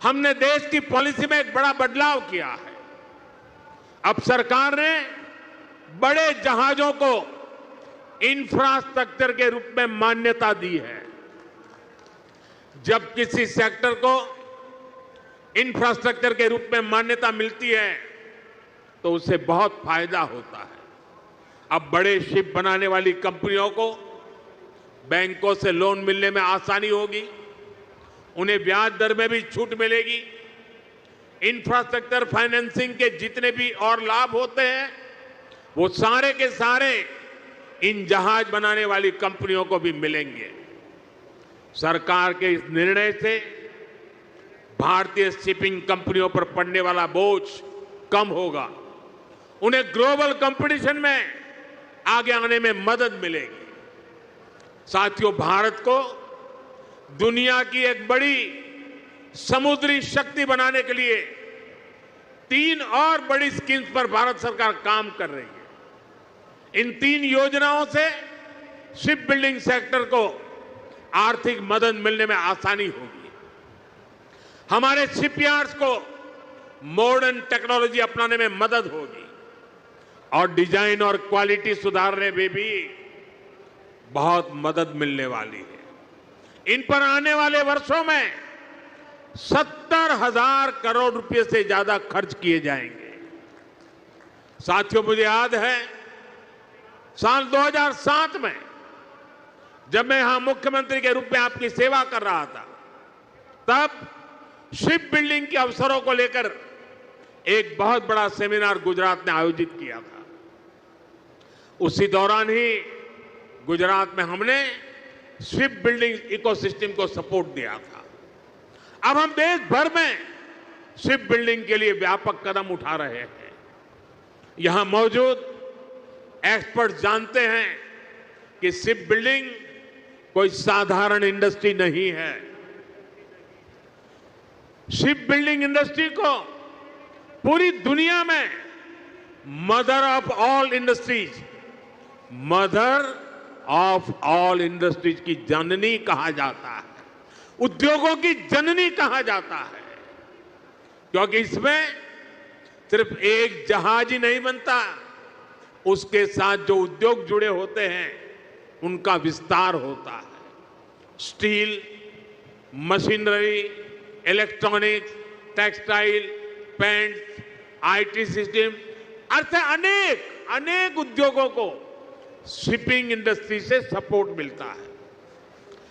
हमने देश की पॉलिसी में एक बड़ा बदलाव किया है। अब सरकार ने बड़े जहाजों को इंफ्रास्ट्रक्चर के रूप में मान्यता दी है। जब किसी सेक्टर को इंफ्रास्ट्रक्चर के रूप में मान्यता मिलती है तो उससे बहुत फायदा होता है। अब बड़े शिप बनाने वाली कंपनियों को बैंकों से लोन मिलने में आसानी होगी, उन्हें ब्याज दर में भी छूट मिलेगी। इंफ्रास्ट्रक्चर फाइनेंसिंग के जितने भी और लाभ होते हैं वो सारे के सारे इन जहाज बनाने वाली कंपनियों को भी मिलेंगे। सरकार के इस निर्णय से भारतीय शिपिंग कंपनियों पर पड़ने वाला बोझ कम होगा, उन्हें ग्लोबल कंपटीशन में आगे आने में मदद मिलेगी। साथियों, भारत को दुनिया की एक बड़ी समुद्री शक्ति बनाने के लिए 3 और बड़ी स्कीम्स पर भारत सरकार काम कर रही है। इन 3 योजनाओं से शिप बिल्डिंग सेक्टर को आर्थिक मदद मिलने में आसानी होगी। हमारे शिपयार्ड्स को मॉडर्न टेक्नोलॉजी अपनाने में मदद होगी और डिजाइन और क्वालिटी सुधारने में भी बहुत मदद मिलने वाली है। इन पर आने वाले वर्षों में 70,000 करोड़ रुपए से ज्यादा खर्च किए जाएंगे। साथियों, मुझे याद है साल 2007 में जब मैं यहां मुख्यमंत्री के रूप में आपकी सेवा कर रहा था, तब शिप बिल्डिंग के अवसरों को लेकर एक बहुत बड़ा सेमिनार गुजरात ने आयोजित किया था। उसी दौरान ही गुजरात में हमने शिप बिल्डिंग इकोसिस्टम को सपोर्ट दिया था। अब हम देश भर में शिप बिल्डिंग के लिए व्यापक कदम उठा रहे हैं। यहां मौजूद एक्सपर्ट जानते हैं कि शिप बिल्डिंग कोई साधारण इंडस्ट्री नहीं है। शिप बिल्डिंग इंडस्ट्री को पूरी दुनिया में mother of all industries, mother of all industries की जननी कहा जाता है, उद्योगों की जननी कहा जाता है, क्योंकि इसमें सिर्फ एक जहाज ही नहीं बनता, उसके साथ जो उद्योग जुड़े होते हैं उनका विस्तार होता है। Steel, machinery, electronics, textile, paints, IT system, अर्थ अनेक उद्योगों को शिपिंग इंडस्ट्री से सपोर्ट मिलता है।